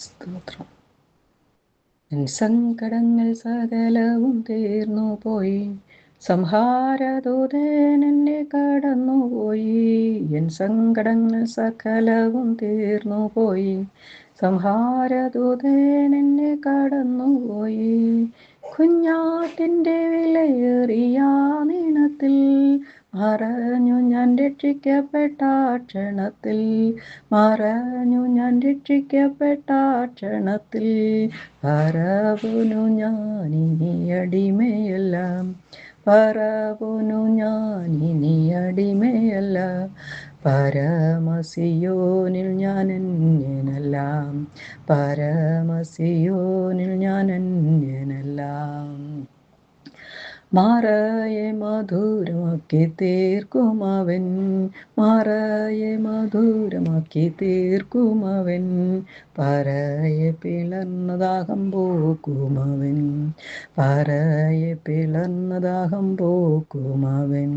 സ്തോത്രം. എൻ സങ്കടങ്ങൾ സകലവും തീർന്നു പോയി, സംഹാരദൂതൻ എന്നെ കടന്നുപോയി. എൻ സങ്കടങ്ങൾ സകലവും തീർന്നു പോയി, സംഹാരദൂതൻ എന്നെ കടന്നുപോയി. കുഞ്ഞാട്ടിൻ്റെ വിലയേറിയ നീണത്തിൽ മറഞ്ഞു ഞാൻ രക്ഷിക്കപ്പെട്ട ക്ഷണത്തിൽ, മറഞ്ഞു ഞാൻ രക്ഷിക്കപ്പെട്ട ക്ഷണത്തിൽ. പറവുന്നു ഞാനിനി അടിമയല്ല, പറവുന്നു ഞാനിനി അടിമയല്ല. പരമസിയോനിൽ ഞാൻ അന്യനല്ല, പരമസിയോനിൽ ഞാൻ അന്യനല്ല. മാറയെ മധുരമാക്കി തീർക്കുമവൻ, മാറയെ മധുരമാക്കി തീർക്കുമവൻ. പറയെ പിളർന്ന ദാഹം പോക്കുമവൻ, പറയെ പിളർന്ന ദാഹം പോക്കുമവൻ.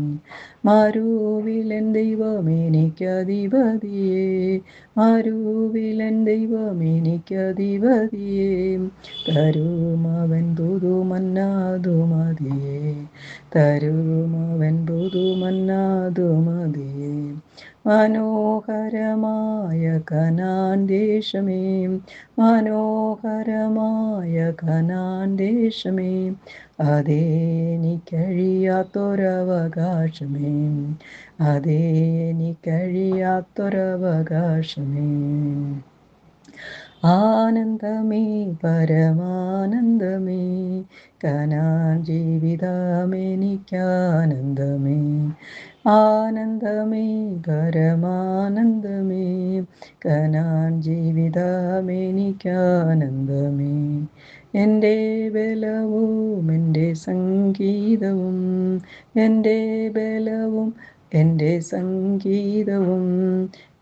മരുവിലൻ ദൈവമെനിക്കധിപതിയേ, മരുവിലൻ ദൈവമെനിക്കധിപതിയേ. തരുമവൻ പുതുമന്നാതു മതിയേ, തരുമവൻ പുതുമന്നാതു മതിയേ. മനോഹരമായ കനാൻ ദേശമേ, മനോഹരമായ കനാൻ ദേശമേ. അതെനിക്കഴിയാത്തൊരവകാശമേ, അതെനിക്കഴിയാത്തൊരവകാശമേ. ആനന്ദമേ പരമാനന്ദമേ, കനാൻ ജീവിതമെനിക്കാനന്ദമേ. ആനന്ദമേ പരമാനന്ദമേ, കനാൻ ജീവിതമെനിക്കാനന്ദമേ. എൻ്റെ ബലവും എൻ്റെ സംഗീതവും, എൻ്റെ ബലവും എൻ്റെ സംഗീതവും,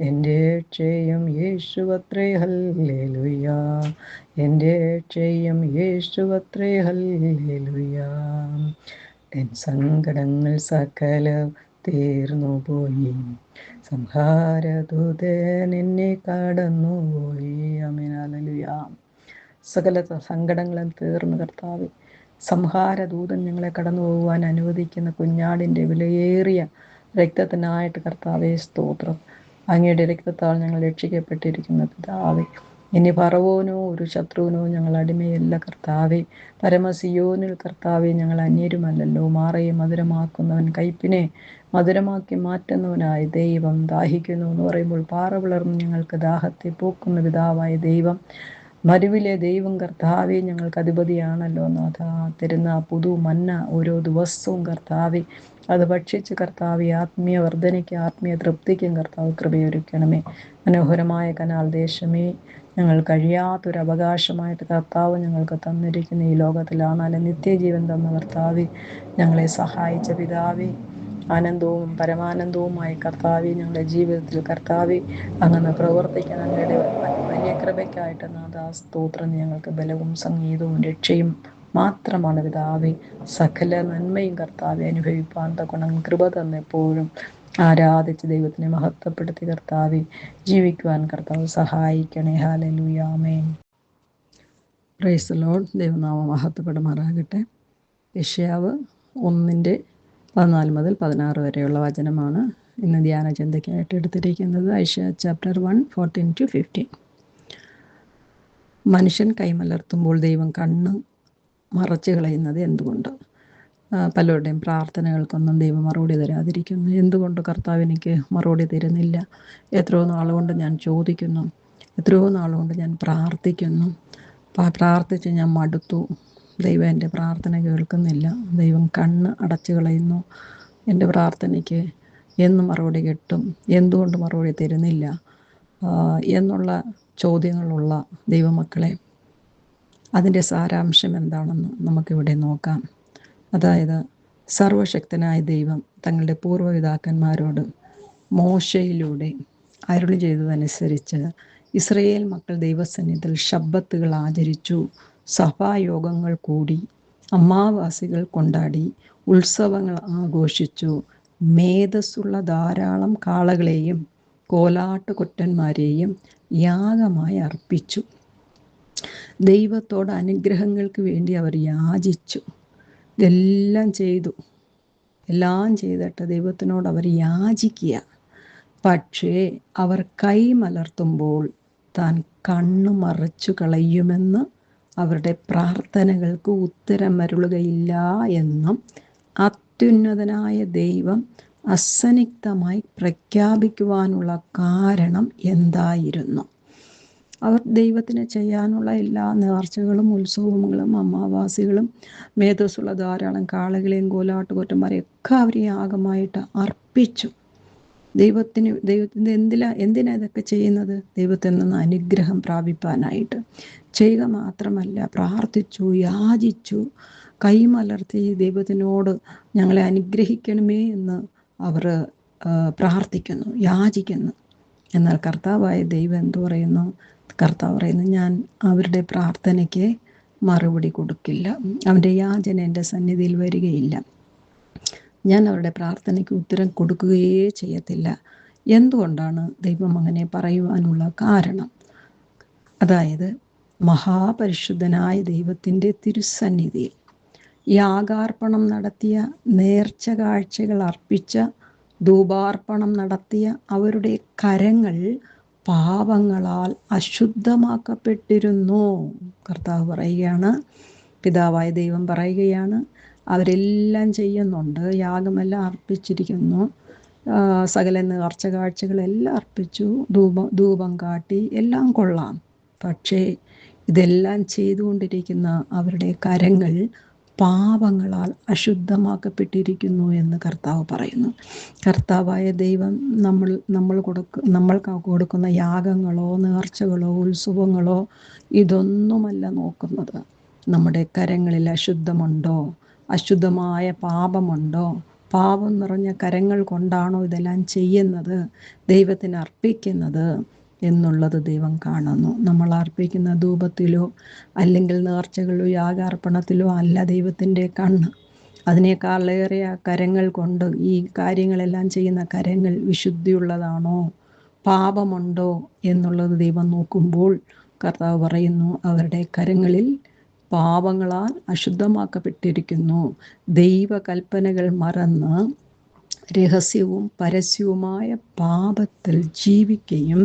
എൻ്റെ രക്ഷയും യേശുവത്രേ ഹല്ലേലൂയ, എൻ്റെ രക്ഷയും യേശുവത്രേ ഹല്ലേലൂയ. എൻ സങ്കടങ്ങൾ സകലം തീർന്നു പോയി, സംഹാരദൂതൻ എന്നെ കടന്നുപോയി. ആമേൻ, ഹല്ലേലൂയ. സകല സങ്കടങ്ങളും തീർന്നു കർത്താവേ. സംഹാരദൂതൻ ഞങ്ങളെ കടന്നു പോകുവാൻ അനുവദിക്കുന്ന കുഞ്ഞാടിൻ്റെ വിലയേറിയ രക്തത്തിനായിട്ട് കർത്താവേ സ്തോത്രം. അങ്ങയുടെ രക്തത്താൽ ഞങ്ങൾ രക്ഷിക്കപ്പെട്ടിരിക്കുന്ന പിതാവേ, ഇനി പറവോനോ ഒരു ശത്രുവിനോ ഞങ്ങൾ അടിമയല്ല കർത്താവേ. പരമസിയോനിൽ കർത്താവേ ഞങ്ങൾ അന്യരുമല്ലല്ലോ. മാറയെ മധുരമാക്കുന്നവൻ, കയ്പിനെ മധുരമാക്കി മാറ്റുന്നവനായ ദൈവം. ദാഹിക്കുന്നു എന്ന് പറയുമ്പോൾ പാറ പിളർന്ന് ഞങ്ങൾക്ക് ദാഹത്തെ പോക്കുന്ന പിതാവായ ദൈവം, മരുവിലെ ദൈവം കർത്താവെ ഞങ്ങൾക്ക് അധിപതിയാണല്ലോ നാഥ. തരുന്ന പുതു മന്ന ഓരോ ദിവസവും കർത്താവെ അത് ഭക്ഷിച്ച് കർത്താവെ ആത്മീയ വർധനയ്ക്ക് ആത്മീയ തൃപ്തിക്കും കർത്താവ് കൃപയൊരുക്കണമേ. മനോഹരമായ കനാൽ ദേശമേ, ഞങ്ങൾ കഴിയാത്തൊരു അവകാശമായിട്ട് കർത്താവ് ഞങ്ങൾക്ക് തന്നിരിക്കുന്ന ഈ ലോകത്തിലാണല്ലോ നിത്യജീവൻ തന്ന കർത്താവെ, ഞങ്ങളെ സഹായിച്ച പിതാവെ, ആനന്ദവും പരമാനന്ദവുമായി കർത്താവെ ഞങ്ങളുടെ ജീവിതത്തിൽ കർത്താവെ അങ്ങനെ പ്രവർത്തിക്കാൻ അങ്ങയുടെ വലിയ കൃപയ്ക്കായിട്ട് നാഥ സ്തോത്രം. ഞങ്ങൾക്ക് ബലവും സംഗീതവും രക്ഷയും മാത്രമാണ് പിതാവെ. സകല നന്മയും കർത്താവെ അനുഭവിപ്പാൻ തക്കണം കൃപ തന്നെപ്പോഴും ആരാധിച്ച് ദൈവത്തിനെ മഹത്വപ്പെടുത്തി കർത്താവെ ജീവിക്കുവാൻ കർത്താവ് സഹായിക്കണേ. Hallelujah, amen. Praise the Lord. ദൈവനാമം മഹത്വപ്പെടുമാറാകട്ടെ. യെശയ്യാവ് 1:14-16 വരെയുള്ള വചനമാണ് ഇന്ന് ധ്യാന ചിന്തയ്ക്കായിട്ട് എടുത്തിരിക്കുന്നത്. യെശയ്യാ ചാപ്റ്റർ 1:14-15. മനുഷ്യൻ കൈമലർത്തുമ്പോൾ ദൈവം കണ്ണ് മറച്ചു കളയുന്നത് എന്തുകൊണ്ട്? പലരുടെയും പ്രാർത്ഥനകൾക്കൊന്നും ദൈവം മറുപടി തരാതിരിക്കുന്നു. എന്തുകൊണ്ട് കർത്താവ് എനിക്ക് മറുപടി തരുന്നില്ല? എത്രയോ നാളുകൊണ്ട് ഞാൻ ചോദിക്കുന്നു, എത്രയോ നാളുകൊണ്ട് ഞാൻ പ്രാർത്ഥിക്കുന്നു, പ്രാർത്ഥിച്ച് ഞാൻ മടുത്തു. ദൈവം എൻ്റെ പ്രാർത്ഥന കേൾക്കുന്നില്ല, ദൈവം കണ്ണ് അടച്ചു കളയുന്നു, എൻ്റെ പ്രാർത്ഥനയ്ക്ക് എന്ന് മറുപടി കിട്ടും, എന്തുകൊണ്ട് മറുപടി തരുന്നില്ല എന്നുള്ള ചോദ്യങ്ങളുള്ള ദൈവമക്കളെ, അതിൻ്റെ സാരാംശം എന്താണെന്ന് നമുക്കിവിടെ നോക്കാം. അതായത് സർവശക്തനായ ദൈവം തങ്ങളുടെ പൂർവ്വപിതാക്കന്മാരോട് മോശയിലൂടെ അരുളി ചെയ്തതനുസരിച്ച് ഇസ്രായേൽ മക്കൾ ദൈവസന്നിധിയിൽ ശബ്ബത്തുകൾ ആചരിച്ചു, സഭായോഗങ്ങൾ കൂടി, അമാവാസികൾ കൊണ്ടാടി, ഉത്സവങ്ങൾ ആഘോഷിച്ചു, മേധസ്സുള്ള ധാരാളം കാളകളെയും കോലാട്ടുകൊറ്റന്മാരെയും യാഗമായി അർപ്പിച്ചു. ദൈവത്തോട് അനുഗ്രഹങ്ങൾക്ക് വേണ്ടി അവർ യാചിച്ചു. ഇതെല്ലാം ചെയ്തു, എല്ലാം ചെയ്തിട്ട് ദൈവത്തിനോട് അവർ യാചിക്കുക. പക്ഷേ അവർ കൈമലർത്തുമ്പോൾ താൻ കണ്ണു മറച്ചു കളയുമെന്ന്, അവരുടെ പ്രാർത്ഥനകൾക്ക് ഉത്തരമരുളുകയില്ല എന്നും അത്യുന്നതനായ ദൈവം അസന്നിഗ്ധമായി പ്രഖ്യാപിക്കുവാനുള്ള കാരണം എന്തായിരുന്നു? അവർ ദൈവത്തിന് ചെയ്യാനുള്ള എല്ലാ നേർച്ചകളും ഉത്സവങ്ങളും അമാവാസികളും മേധസ്സുള്ള ധാരാളം കാളകളെയും കോലാട്ടുകൊറ്റന്മാരെയും ഒക്കെ അവർ യാഗമായിട്ട് അർപ്പിച്ചു. ദൈവത്തിന് എന്തിനാ ഇതൊക്കെ ചെയ്യുന്നത്? ദൈവത്തിൽ നിന്ന് അനുഗ്രഹം പ്രാപിപ്പാനായിട്ട് ചെയ്യുക മാത്രമല്ല, പ്രാർത്ഥിച്ചു, യാചിച്ചു, കൈമലർത്തി ദൈവത്തിനോട് ഞങ്ങളെ അനുഗ്രഹിക്കണമേ എന്ന് അവർ പ്രാർത്ഥിക്കുന്നു, യാചിക്കുന്നു. എന്നാൽ കർത്താവായ ദൈവം എന്തു പറയുന്നു? കർത്താവ് പറയുന്നു, ഞാൻ അവരുടെ പ്രാർത്ഥനയ്ക്ക് മറുപടി കൊടുക്കില്ല, അവൻ്റെ യാചന എൻ്റെ സന്നിധിയിൽ വരികയില്ല, ഞാൻ അവരുടെ പ്രാർത്ഥനയ്ക്ക് ഉത്തരം കൊടുക്കുകയേ ചെയ്യത്തില്ല. എന്തുകൊണ്ടാണ് ദൈവം അങ്ങനെ പറയുവാനുള്ള കാരണം? അതായത് മഹാപരിശുദ്ധനായ ദൈവത്തിൻ്റെ തിരുസന്നിധിയിൽ യാഗാർപ്പണം നടത്തിയ, നേർച്ച കാഴ്ചകൾ അർപ്പിച്ച, ധൂപാർപ്പണം നടത്തിയ അവരുടെ കരങ്ങൾ പാപങ്ങളാൽ അശുദ്ധമാക്കപ്പെട്ടിരുന്നു. കർത്താവ് പറയുകയാണ്, പിതാവായ ദൈവം പറയുകയാണ്, അവരെല്ലാം ചെയ്യുന്നുണ്ട്, യാഗമെല്ലാം അർപ്പിച്ചിരിക്കുന്നു, സകല നേർച്ച കാഴ്ചകളെല്ലാം അർപ്പിച്ചു, ധൂപം കാട്ടി, എല്ലാം കൊള്ളാം. പക്ഷേ ഇതെല്ലാം ചെയ്തുകൊണ്ടിരിക്കുന്ന അവരുടെ കരങ്ങൾ പാപങ്ങളാൽ അശുദ്ധമാക്കപ്പെട്ടിരിക്കുന്നു എന്ന് കർത്താവ് പറയുന്നു. കർത്താവായ ദൈവം നമ്മൾക്ക് കൊടുക്കുന്ന യാഗങ്ങളോ നേർച്ചകളോ ഉത്സവങ്ങളോ ഇതൊന്നുമല്ല നോക്കുന്നത്. നമ്മുടെ കരങ്ങളിൽ അശുദ്ധമുണ്ടോ, അശുദ്ധമായ പാപമുണ്ടോ, പാപം നിറഞ്ഞ കരങ്ങൾ കൊണ്ടാണോ ഇതെല്ലാം ചെയ്യുന്നത്, ദൈവത്തിന് അർപ്പിക്കുന്നത് എന്നുള്ളത് ദൈവം കാണുന്നു. നമ്മൾ അർപ്പിക്കുന്ന ധൂപത്തിലോ അല്ലെങ്കിൽ നേർച്ചകളിലോ യാഗാർപ്പണത്തിലോ അല്ല ദൈവത്തിൻ്റെ കണ്ണ്. അതിനേക്കാളേറെ ആ കരങ്ങൾ കൊണ്ട്, ഈ കാര്യങ്ങളെല്ലാം ചെയ്യുന്ന കരങ്ങൾ വിശുദ്ധിയുള്ളതാണോ, പാപമുണ്ടോ എന്നുള്ളത് ദൈവം നോക്കുമ്പോൾ കർത്താവ് പറയുന്നു, അവരുടെ കരങ്ങളിൽ പാപങ്ങളാൽ അശുദ്ധമാക്കപ്പെട്ടിരിക്കുന്നു. ദൈവകൽപ്പനകൾ മറന്ന് രഹസ്യവും പരസ്യവുമായ പാപത്തിൽ ജീവിക്കുകയും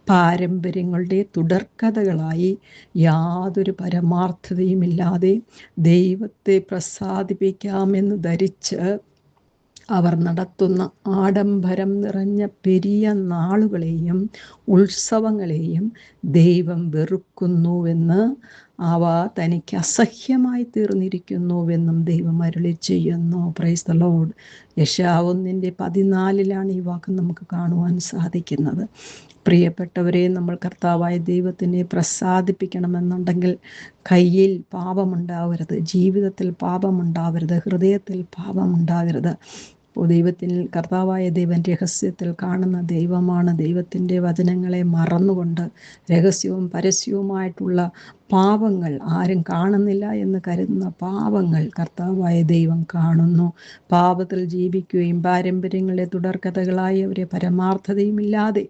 പാരമ്പര്യങ്ങളുടെ തുടർക്കഥകളായി യാതൊരു പരമാർത്ഥതയുമില്ലാതെ ദൈവത്തെ പ്രസാദിപ്പിക്കാമെന്ന് ധരിച്ച് അവർ നടത്തുന്ന ആഡംബരം നിറഞ്ഞ പെരിയ നാളുകളെയും ഉത്സവങ്ങളെയും ദൈവം വെറുക്കുന്നുവെന്ന്, അവ തനിക്ക് അസഹ്യമായി തീർന്നിരിക്കുന്നുവെന്നും ദൈവം അരുളി ചെയ്യുന്നു. Praise the Lord. യെശയ്യാ 1:14 ഈ വാക്ക് നമുക്ക് കാണുവാൻ സാധിക്കുന്നത്. പ്രിയപ്പെട്ടവരെ, നമ്മൾ കർത്താവായ ദൈവത്തിനെ പ്രസാദിപ്പിക്കണമെന്നുണ്ടെങ്കിൽ കയ്യിൽ പാപമുണ്ടാവരുത്, ജീവിതത്തിൽ പാപമുണ്ടാവരുത്, ഹൃദയത്തിൽ പാപമുണ്ടാകരുത്. ദൈവത്തിൽ, കർത്താവായ ദൈവൻ രഹസ്യത്തിൽ കാണുന്ന ദൈവമാണ്. ദൈവത്തിൻ്റെ വചനങ്ങളെ മറന്നുകൊണ്ട് രഹസ്യവും പരസ്യവുമായിട്ടുള്ള പാപങ്ങൾ, ആരും കാണുന്നില്ല എന്ന് കരുതുന്ന പാപങ്ങൾ കർത്താവായ ദൈവം കാണുന്നു. പാപത്തിൽ ജീവിക്കുകയും പാരമ്പര്യങ്ങളെ തുടർക്കഥകളായി അവരെ പരമാർത്ഥതയുമില്ലാതെ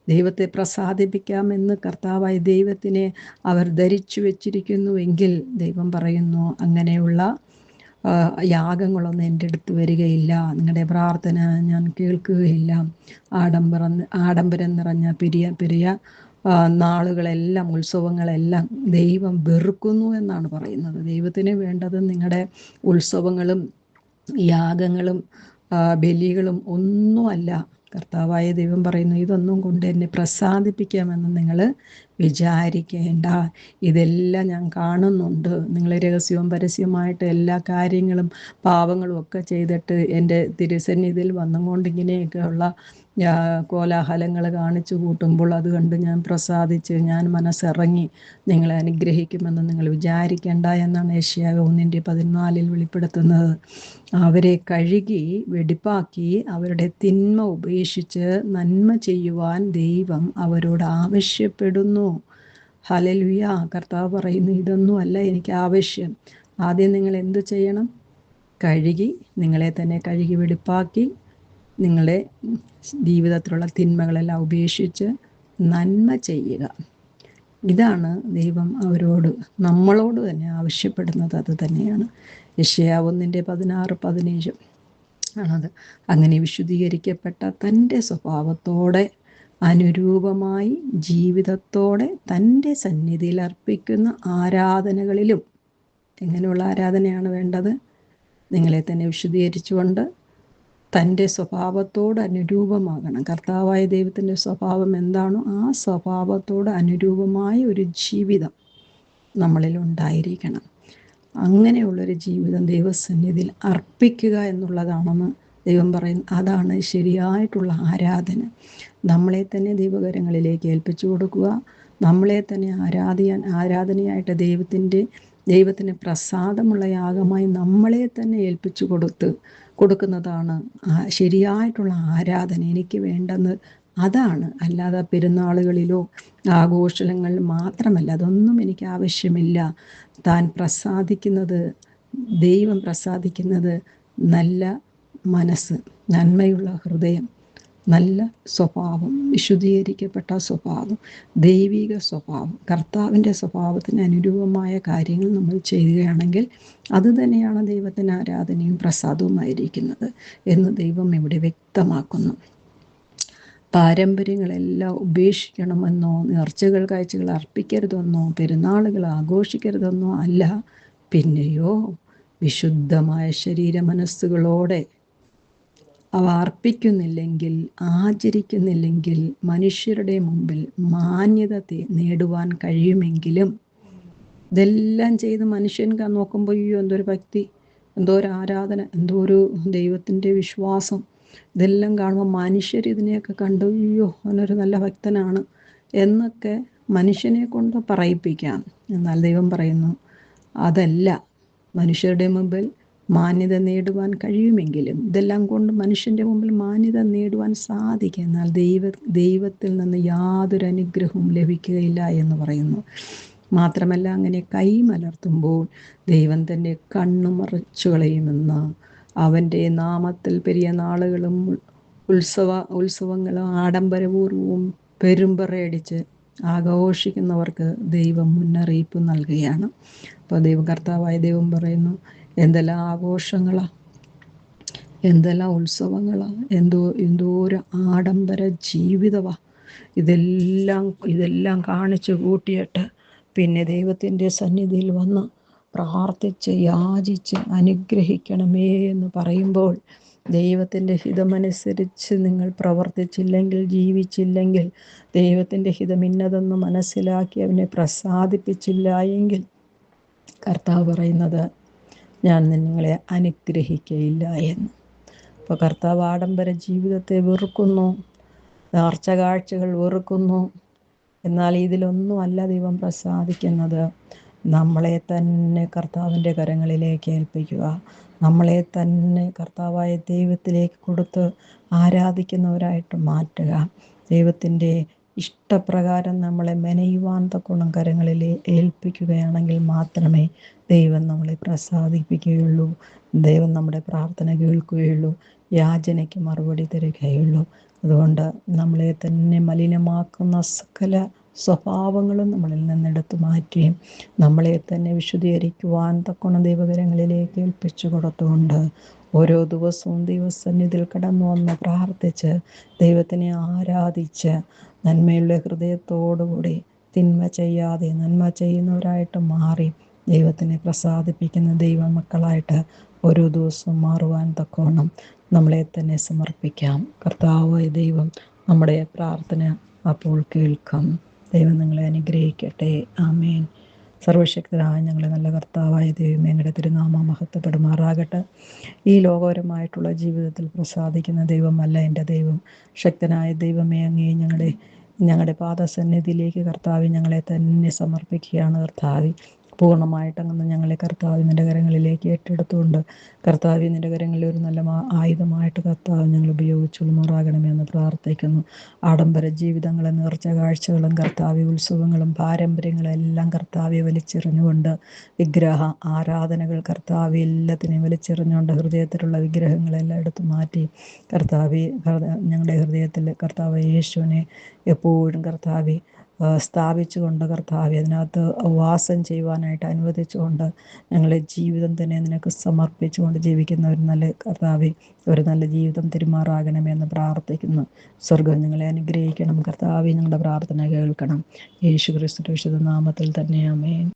ദൈവത്തെ പ്രസാദിപ്പിക്കാമെന്ന് കർത്താവായ ദൈവത്തിനെ അവർ ധരിച്ചു വച്ചിരിക്കുന്നുവെങ്കിൽ ദൈവം പറയുന്നു, അങ്ങനെയുള്ള യാഗങ്ങളൊന്നും എൻ്റെ അടുത്ത് വരികയില്ല, നിങ്ങളുടെ പ്രാർത്ഥന ഞാൻ കേൾക്കുകയില്ല. ആഡംബരം നിറഞ്ഞ പെരിയ നാളുകളെല്ലാം, ഉത്സവങ്ങളെല്ലാം ദൈവം വെറുക്കുന്നു എന്നാണ് പറയുന്നത്. ദൈവത്തിന് വേണ്ടത് നിങ്ങളുടെ ഉത്സവങ്ങളും യാഗങ്ങളും ബലികളും ഒന്നുമല്ല. കർത്താവായ ദൈവം പറയുന്നു, ഇതൊന്നും കൊണ്ട് എന്നെ പ്രസാദിപ്പിക്കാമെന്ന് നിങ്ങൾ വിചാരിക്കേണ്ട. ഇതെല്ലാം ഞാൻ കാണുന്നുണ്ട്. നിങ്ങൾ രഹസ്യവും പരസ്യവുമായിട്ട് എല്ലാ കാര്യങ്ങളും പാപങ്ങളും ഒക്കെ ചെയ്തിട്ട് എൻ്റെ തിരുസന്നിധിയിൽ വന്നുകൊണ്ട് ഇങ്ങനെയൊക്കെയുള്ള കോലാഹലങ്ങൾ കാണിച്ചു കൂട്ടുമ്പോൾ അത് കണ്ട് ഞാൻ പ്രസാദിച്ച്, ഞാൻ മനസ്സിറങ്ങി നിങ്ങളെ അനുഗ്രഹിക്കുമെന്ന് നിങ്ങൾ വിചാരിക്കേണ്ട എന്നാണ് യെശയ്യാ 1:14 വെളിപ്പെടുത്തുന്നത്. അവരെ കഴുകി വെടിപ്പാക്കി അവരുടെ തിന്മ ഉപേക്ഷിച്ച് നന്മ ചെയ്യുവാൻ ദൈവം അവരോട് ആവശ്യപ്പെടുന്നു. ഹല്ലേലൂയ. കർത്താവ് പറയുന്നു, ഇതൊന്നുമല്ല എനിക്ക് ആവശ്യം. ആദ്യം നിങ്ങൾ എന്തു ചെയ്യണം? നിങ്ങളെ തന്നെ കഴുകി വെടിപ്പാക്കി നിങ്ങളുടെ ജീവിതത്തിലുള്ള തിന്മകളെല്ലാം ഉപേക്ഷിച്ച് നന്മ ചെയ്യുക. ഇതാണ് ദൈവം അവരോട് നമ്മളോട് തന്നെ ആവശ്യപ്പെടുന്നത്. അത് തന്നെയാണ് യെശയ്യാ 1:16-17 ആണത്. അങ്ങനെ വിശുദ്ധീകരിക്കപ്പെട്ട തൻ്റെ സ്വഭാവത്തോടെ അനുരൂപമായി ജീവിതത്തോടെ തൻ്റെ സന്നിധിയിൽ അർപ്പിക്കുന്ന ആരാധനകളിലും, എങ്ങനെയുള്ള ആരാധനയാണ് വേണ്ടത്? നിങ്ങളെ തന്നെ വിശുദ്ധീകരിച്ചുകൊണ്ട് തൻ്റെ സ്വഭാവത്തോട് അനുരൂപമാകണം. കർത്താവായ ദൈവത്തിൻ്റെ സ്വഭാവം എന്താണോ ആ സ്വഭാവത്തോട് അനുരൂപമായ ഒരു ജീവിതം നമ്മളിൽ ഉണ്ടായിരിക്കണം. അങ്ങനെയുള്ളൊരു ജീവിതം ദൈവസന്നിധിയിൽ അർപ്പിക്കുക എന്നുള്ളതാണെന്ന് ദൈവം പറയുന്നു. അതാണ് ശരിയായിട്ടുള്ള ആരാധന. നമ്മളെ തന്നെ ദൈവകരങ്ങളിലേക്ക് ഏൽപ്പിച്ചു കൊടുക്കുക. നമ്മളെ തന്നെ ആരാധനയായിട്ട് ദൈവത്തിന് പ്രസാദമുള്ള യാഗമായി നമ്മളെ തന്നെ ഏൽപ്പിച്ചു കൊടുക്കുന്നതാണ് ശരിയായിട്ടുള്ള ആരാധന. എനിക്ക് വേണ്ടെന്ന് അതാണ്. അല്ലാതെ പെരുന്നാളുകളിലോ ആഘോഷങ്ങളിൽ മാത്രമല്ല. അതൊന്നും എനിക്ക് ആവശ്യമില്ല. ദൈവം പ്രസാദിക്കുന്നത് നല്ല മനസ്സ്, നന്മയുള്ള ഹൃദയം, നല്ല സ്വഭാവം, വിശുദ്ധീകരിക്കപ്പെട്ട സ്വഭാവം, ദൈവിക സ്വഭാവം, കർത്താവിൻ്റെ സ്വഭാവത്തിന് അനുരൂപമായ കാര്യങ്ങൾ നമ്മൾ ചെയ്യുകയാണെങ്കിൽ അത് തന്നെയാണ് ദൈവത്തിന് ആരാധനയും പ്രസാദവുമായിരിക്കുന്നത് എന്ന് ദൈവം ഇവിടെ വ്യക്തമാക്കുന്നു. പാരമ്പര്യങ്ങളെല്ലാം ഉപേക്ഷിക്കണമെന്നോ, നേർച്ചകൾ കാഴ്ചകൾ അർപ്പിക്കരുതെന്നോ, പെരുന്നാളുകൾ ആഘോഷിക്കരുതെന്നോ അല്ല. പിന്നെയോ വിശുദ്ധമായ ശരീര മനസ്സുകളോടെ അവ അർപ്പിക്കുന്നില്ലെങ്കിൽ, ആചരിക്കുന്നില്ലെങ്കിൽ മനുഷ്യരുടെ മുമ്പിൽ മാന്യത നേടുവാൻ കഴിയുമെങ്കിലും, ഇതെല്ലാം ചെയ്ത് മനുഷ്യൻ നോക്കുമ്പോൾ എന്തൊരു ഭക്തി, എന്തോ ഒരു ആരാധന, എന്തോ ഒരു ദൈവത്തിൻ്റെ വിശ്വാസം, ഇതെല്ലാം കാണുമ്പോൾ മനുഷ്യർ ഇതിനെയൊക്കെ കണ്ടു അവനൊരു നല്ല ഭക്തനാണ് എന്നൊക്കെ മനുഷ്യനെ കൊണ്ട് പറയിപ്പിക്കാം. എന്നാൽ ദൈവം പറയുന്നു അതല്ല. മനുഷ്യരുടെ മുമ്പിൽ മാന്യത നേടുവാൻ കഴിയുമെങ്കിലും, ഇതെല്ലാം കൊണ്ട് മനുഷ്യൻ്റെ മുമ്പിൽ മാന്യത നേടുവാൻ സാധിക്കും. എന്നാൽ ദൈവത്തിൽ നിന്ന് യാതൊരു അനുഗ്രഹവും ലഭിക്കുകയില്ല എന്ന് പറയുന്നു. മാത്രമല്ല, അങ്ങനെ കൈമലർത്തുമ്പോൾ ദൈവം തന്നെ കണ്ണുമറച്ചു കളയുമെന്ന്, അവൻ്റെ നാമത്തിൽ പെരിയ നാളുകളും ഉത്സവങ്ങളും ആഡംബരപൂർവവും പെരുമ്പറയടിച്ച് ആഘോഷിക്കുന്നവർക്ക് ദൈവം മുന്നറിയിപ്പ് നൽകുകയാണ്. അപ്പോൾ കർത്താവായ ദൈവം പറയുന്നു, എന്തെല്ലാം ആഘോഷങ്ങളാണ്, എന്തെല്ലാം ഉത്സവങ്ങളാണ്, എന്തോരം ആഡംബര ജീവിതമാണ്. ഇതെല്ലാം കാണിച്ചു കൂട്ടിയിട്ട് പിന്നെ ദൈവത്തിൻ്റെ സന്നിധിയിൽ വന്ന് പ്രാർത്ഥിച്ച് യാചിച്ച് അനുഗ്രഹിക്കണമേ എന്ന് പറയുമ്പോൾ, ദൈവത്തിൻ്റെ ഹിതമനുസരിച്ച് നിങ്ങൾ പ്രവർത്തിച്ചില്ലെങ്കിൽ, ജീവിച്ചില്ലെങ്കിൽ, ദൈവത്തിൻ്റെ ഹിതം ഇന്നതെന്ന് മനസ്സിലാക്കി അവനെ പ്രസാദിപ്പിച്ചില്ല എങ്കിൽ, കർത്താവ് പറയുന്നത് ഞാൻ നിങ്ങളെ അനുഗ്രഹിക്കയില്ല എന്ന്. അപ്പോൾ കർത്താവ് ആഡംബര ജീവിതത്തെ വെറുക്കുന്നു, നേർച്ച കാഴ്ചകൾ വെറുക്കുന്നു. എന്നാൽ ഇതിലൊന്നുമല്ല ദൈവം പ്രസാദിക്കുന്നത്. നമ്മളെ തന്നെ കർത്താവിൻ്റെ കരങ്ങളിലേക്ക് ഏൽപ്പിക്കുക, നമ്മളെ തന്നെ കർത്താവായ ദൈവത്തിലേക്ക് കൊടുത്ത് ആരാധിക്കുന്നവരായിട്ട് മാറ്റുക. ദൈവത്തിൻ്റെ ഇഷ്ടപ്രകാരം നമ്മളെ മെനയുവാൻ തക്കോണം കരങ്ങളിൽ ഏൽപ്പിക്കുകയാണെങ്കിൽ മാത്രമേ ദൈവം നമ്മളെ പ്രസാദിപ്പിക്കുകയുള്ളൂ. ദൈവം നമ്മുടെ പ്രാർത്ഥന കേൾക്കുകയുള്ളൂ, യാചനയ്ക്ക് മറുപടി തരികയുള്ളൂ. അതുകൊണ്ട് നമ്മളെ തന്നെ മലിനമാക്കുന്ന സകല സ്വഭാവങ്ങളും നമ്മളിൽ നിന്നെടുത്തു മാറ്റുകയും നമ്മളെ തന്നെ വിശുദ്ധീകരിക്കുവാൻ തക്കോണം ദൈവകരങ്ങളിലേക്ക് ഏൽപ്പിച്ചു കൊടുത്തുകൊണ്ട് ഓരോ ദിവസവും ദൈവസന്നിധിയിൽ കടന്നു വന്ന് പ്രാർത്ഥിച്ച് ദൈവത്തിനെ ആരാധിച്ച് നന്മയുള്ള ഹൃദയത്തോടുകൂടി തിന്മ ചെയ്യാതെ നന്മ ചെയ്യുന്നവരായിട്ട് മാറി ദൈവത്തിനെ പ്രസാദിപ്പിക്കുന്ന ദൈവമക്കളായിട്ട് ഓരോ ദിവസവും മാറുവാൻ തക്കോണം നമ്മളെ തന്നെ സമർപ്പിക്കാം. കർത്താവായ ദൈവം നമ്മുടെ പ്രാർത്ഥന അപ്പോൾ കേൾക്കാം. ദൈവം നിങ്ങളെ അനുഗ്രഹിക്കട്ടെ. ആമേൻ. സർവശക്തനായ ഞങ്ങളെ നല്ല കർത്താവായ ദൈവമേ, ഞങ്ങളുടെ തിരുനാമം മഹത്വപ്പെടുമാറാകട്ടെ. ഈ ലോകപരമായിട്ടുള്ള ജീവിതത്തിൽ പ്രസാദിക്കുന്ന ദൈവമല്ല എൻ്റെ ദൈവം. ശക്തനായ ദൈവമേ, അങ്ങേ ഞങ്ങളുടെ പാദസന്നിധിയിലേക്ക് കർത്താവ് ഞങ്ങളെ തന്നെ സമർപ്പിക്കുകയാണ്. കർത്താവ് പൂർണ്ണമായിട്ട് അങ്ങനെ ഞങ്ങളെ കർത്താവ് നിൻ്റെ കരങ്ങളിലേക്ക് ഏറ്റെടുത്തുകൊണ്ട് കർത്താവ് നിൻ്റെ കരങ്ങളിൽ ഒരു നല്ല ആയുധമായിട്ട് കർത്താവ് ഞങ്ങൾ ഉപയോഗിച്ചുകൊള്ളുമാറാകണമെന്ന് പ്രാർത്ഥിക്കുന്നു. ആഡംബര ജീവിതങ്ങളും നേർച്ച കാഴ്ചകളും കർത്താവ് ഉത്സവങ്ങളും പാരമ്പര്യങ്ങളും എല്ലാം കർത്താവെ വലിച്ചെറിഞ്ഞുകൊണ്ട് വിഗ്രഹ ആരാധനകൾ കർത്താവ് എല്ലാത്തിനെയും വലിച്ചെറിഞ്ഞുകൊണ്ട് ഹൃദയത്തിലുള്ള വിഗ്രഹങ്ങളെല്ലാം എടുത്തു മാറ്റി കർത്താവ് ഞങ്ങളുടെ ഹൃദയത്തിൽ കർത്താവ് യേശുവിനെ എപ്പോഴും കർത്താവ് സ്ഥാപിച്ചുകൊണ്ട് കർത്താവെ അതിനകത്ത് വാസം ചെയ്യുവാനായിട്ട് അനുവദിച്ചുകൊണ്ട് ഞങ്ങളെ ജീവിതം തന്നെ നിനക്ക് സമർപ്പിച്ചുകൊണ്ട് ജീവിക്കുന്ന ഒരു നല്ല കർത്താവെ, ഒരു നല്ല ജീവിതം പെരുമാറാകണമെന്ന് പ്രാർത്ഥിക്കുന്നു. സ്വർഗ്ഗം ഞങ്ങളെ അനുഗ്രഹിക്കണം കർത്താവെ, ഞങ്ങളുടെ പ്രാർത്ഥന കേൾക്കണം. യേശു ക്രിസ്തുവിന്റെ വിശുദ്ധ നാമത്തിൽ തന്നെ ആമേൻ.